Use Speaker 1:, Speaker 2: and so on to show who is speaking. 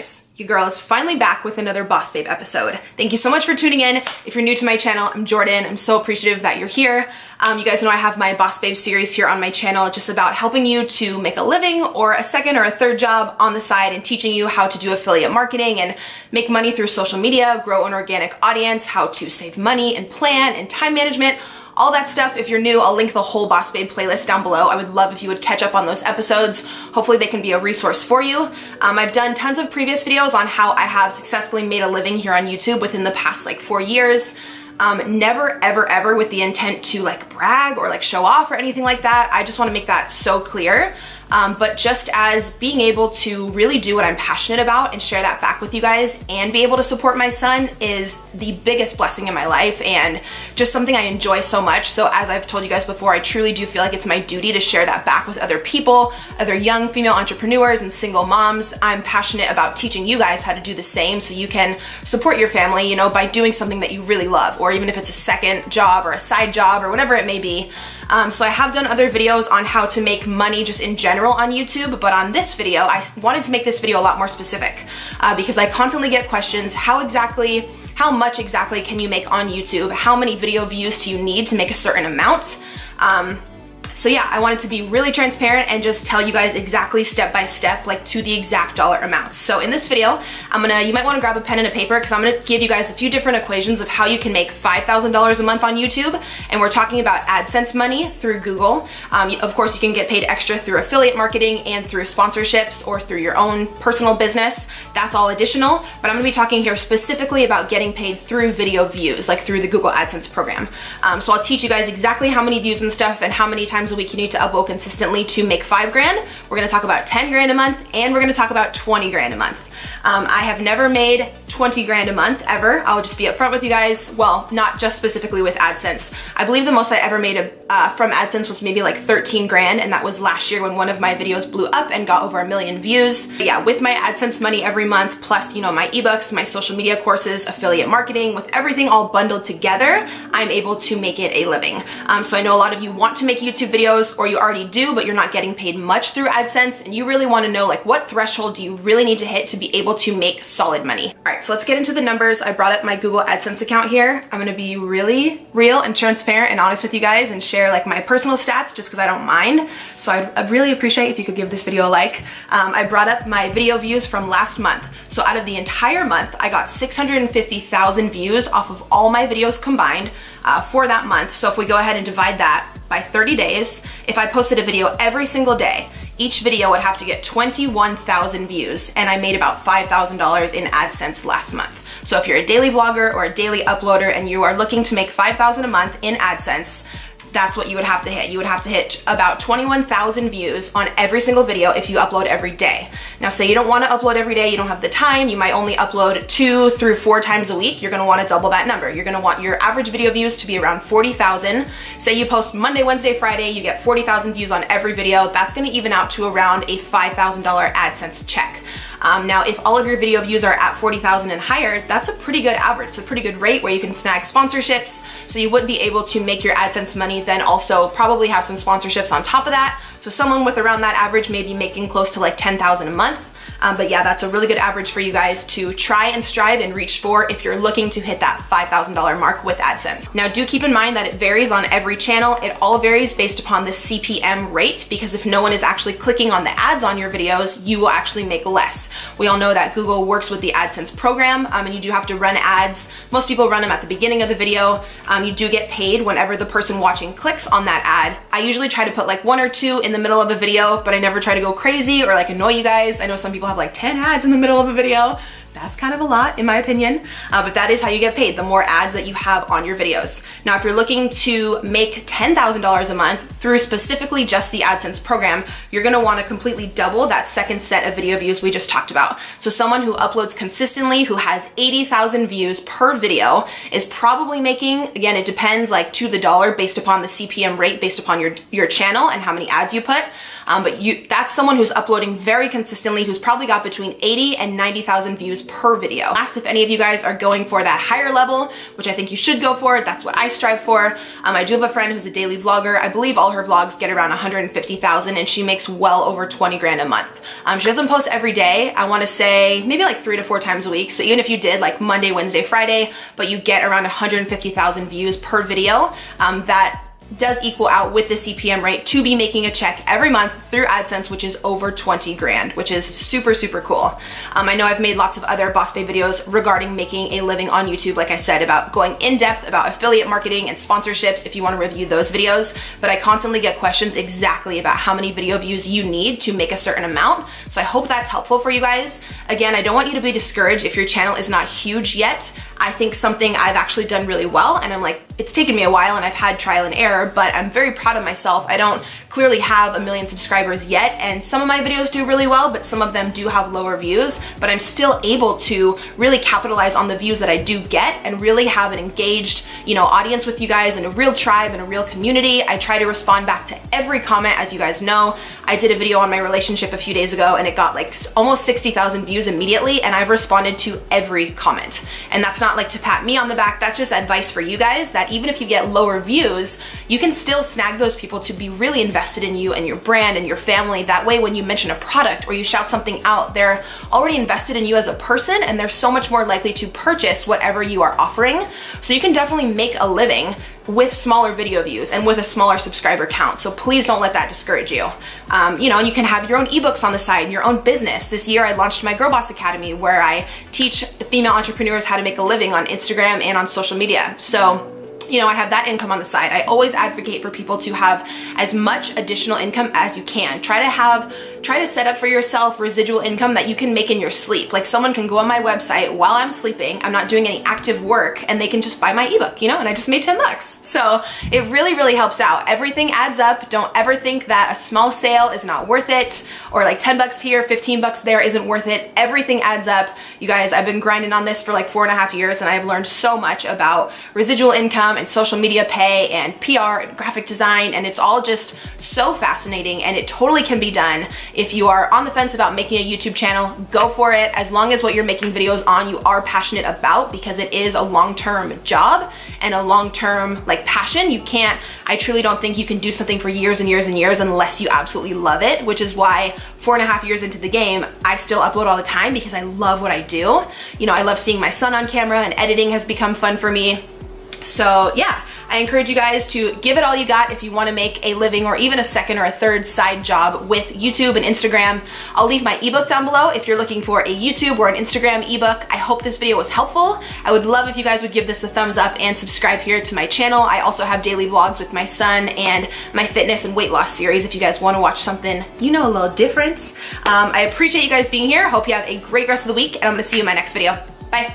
Speaker 1: guys, your girl is finally back with another Boss Babe episode. Thank you so much for tuning in. If you're new to my channel, I'm Jordan. I'm so appreciative that you're here. You guys know I have my Boss Babe series here on my channel, just about helping you to make a living or a second or a third job on the side and teaching you how to do affiliate marketing and make money through social media, grow an organic audience, how to save money and plan and time management. All that stuff. If you're new, I'll link the whole Boss Babe playlist down below. I would love if you would catch up on those episodes. Hopefully they can be a resource for you. I've done tons of previous videos on how I have successfully made a living here on YouTube within the past like 4 years. Never, ever with the intent to like brag or like show off or anything like that. I just want to make that so clear. But just as being able to really do what I'm passionate about and share that back with you guys and be able to support my son is the biggest blessing in my life and just something I enjoy so much. So as I've told you guys before, I truly do feel like it's my duty to share that back with other people, other young female entrepreneurs and single moms. I'm passionate about teaching you guys how to do the same so you can support your family, you know, by doing something that you really love, or even if it's a second job or a side job or whatever it may be. So I have done other videos on how to make money just in general on YouTube, but on this video, I wanted to make this video a lot more specific because I constantly get questions, how much exactly can you make on YouTube? How many video views do you need to make a certain amount? So yeah, I wanted to be really transparent and just tell you guys exactly step by step, like to the exact dollar amounts. So in this video, you might want to grab a pen and a paper because I'm going to give you guys a few different equations of how you can make $5,000 a month on YouTube. And we're talking about AdSense money through Google. Of course, you can get paid extra through affiliate marketing and through sponsorships or through your own personal business. That's all additional, but I'm going to be talking here specifically about getting paid through video views, like through the Google AdSense program. So I'll teach you guys exactly how many views and stuff and how many times a week you need to upload consistently to make 5 grand. We're gonna talk about 10 grand a month and we're gonna talk about 20 grand a month. I have never made 20 grand a month ever. I'll just be upfront with you guys. Well, not just specifically with AdSense. I believe the most I ever made from AdSense was maybe like 13 grand, and that was last year when one of my videos blew up and got over 1 million views. But yeah, with my AdSense money every month, plus, you know, my ebooks, my social media courses, affiliate marketing, with everything all bundled together, I'm able to make it a living. So I know a lot of you want to make YouTube videos, or you already do, but you're not getting paid much through AdSense, and you really want to know like what threshold do you really need to hit to be able to make solid money. All right, so let's get into the numbers. I brought up my Google AdSense account here. I'm gonna be really real and transparent and honest with you guys and share like my personal stats just because I don't mind. So I'd really appreciate if you could give this video a like. I brought up my video views from last month. So out of the entire month, I got 650,000 views off of all my videos combined for that month. So if we go ahead and divide that by 30 days, if I posted a video every single day, each video would have to get 21,000 views, and I made about $5,000 in AdSense last month. So if you're a daily vlogger or a daily uploader and you are looking to make $5,000 a month in AdSense, that's what you would have to hit. You would have to hit about 21,000 views on every single video if you upload every day. Now, say you don't want to upload every day, you don't have the time, you might only upload 2 through 4 times a week, you're going to want to double that number. You're going to want your average video views to be around 40,000. Say you post Monday, Wednesday, Friday, you get 40,000 views on every video. That's going to even out to around a $5,000 AdSense check. Now, if all of your video views are at 40,000 and higher, that's a pretty good average. It's a pretty good rate where you can snag sponsorships. So you would be able to make your AdSense money, then also probably have some sponsorships on top of that. So someone with around that average may be making close to like 10,000 a month. But yeah, that's a really good average for you guys to try and strive and reach for if you're looking to hit that $5,000 mark with AdSense. Now, do keep in mind that it varies on every channel. It all varies based upon the CPM rate, because if no one is actually clicking on the ads on your videos, you will actually make less. We all know that Google works with the AdSense program, and you do have to run ads. Most people run them at the beginning of the video. You do get paid whenever the person watching clicks on that ad. I usually try to put like 1 or 2 in the middle of a video, but I never try to go crazy or like annoy you guys. I know some people have like 10 ads in the middle of a video. That's kind of a lot in my opinion, but that is how you get paid, the more ads that you have on your videos. Now, if you're looking to make $10,000 a month through specifically just the AdSense program, you're gonna wanna completely double that second set of video views we just talked about. So someone who uploads consistently, who has 80,000 views per video, is probably making, again, it depends like to the dollar based upon the CPM rate, based upon your channel and how many ads you put. but that's someone who's uploading very consistently, who's probably got between 80 and 90,000 views per video. Last, if any of you guys are going for that higher level, which I think you should go for, that's what I strive for. I do have a friend who's a daily vlogger. I believe all her vlogs get around 150,000 and she makes well over 20 grand a month. She doesn't post every day. I want to say maybe like 3 to 4 times a week. So even if you did like Monday, Wednesday, Friday, but you get around 150,000 views per video, that does equal out with the CPM rate to be making a check every month through AdSense, which is over 20 grand, which is super, super cool. I know I've made lots of other Boss Babe videos regarding making a living on YouTube, like I said, about going in depth about affiliate marketing and sponsorships if you want to review those videos, but I constantly get questions exactly about how many video views you need to make a certain amount. So I hope that's helpful for you guys. Again, I don't want you to be discouraged if your channel is not huge yet. I think something I've actually done really well, and I'm like, it's taken me a while and I've had trial and error, but I'm very proud of myself. I don't clearly have 1 million subscribers yet, and some of my videos do really well, but some of them do have lower views, but I'm still able to really capitalize on the views that I do get and really have an engaged, audience with you guys and a real tribe and a real community. I try to respond back to every comment, as you guys know. I did a video on my relationship a few days ago and it got like almost 60,000 views immediately, and I've responded to every comment. And that's not like to pat me on the back, that's just advice for you guys, that even if you get lower views, you can still snag those people to be really invested in you and your brand and your family. That way, when you mention a product or you shout something out, they're already invested in you as a person, and they're so much more likely to purchase whatever you are offering. So you can definitely make a living with smaller video views and with a smaller subscriber count. So please don't let that discourage you. And you can have your own ebooks on the side and your own business. This year I launched my Girl Boss Academy, where I teach female entrepreneurs how to make a living on Instagram and on social media. So I have that income on the side. I always advocate for people to have as much additional income as you can. Try to set up for yourself residual income that you can make in your sleep. Like, someone can go on my website while I'm sleeping, I'm not doing any active work, and they can just buy my ebook, and I just made $10. So it really, really helps out. Everything adds up. Don't ever think that a small sale is not worth it, or like $10 here, $15 there isn't worth it. Everything adds up. You guys, I've been grinding on this for like 4.5 years, and I've learned so much about residual income and social media pay and PR and graphic design, and it's all just so fascinating, and it totally can be done. If you are on the fence about making a YouTube channel, go for it, as long as what you're making videos on you are passionate about, because it is a long-term job and a long-term passion. I truly don't think you can do something for years and years and years unless you absolutely love it, which is why 4.5 years into the game, I still upload all the time because I love what I do. I love seeing my son on camera, and editing has become fun for me. So yeah, I encourage you guys to give it all you got if you want to make a living, or even a second or a third side job with YouTube and Instagram. I'll leave my ebook down below if you're looking for a YouTube or an Instagram ebook. I hope this video was helpful. I would love if you guys would give this a thumbs up and subscribe here to my channel. I also have daily vlogs with my son and my fitness and weight loss series if you guys want to watch something, a little different. I appreciate you guys being here. Hope you have a great rest of the week, and I'm gonna see you in my next video. Bye.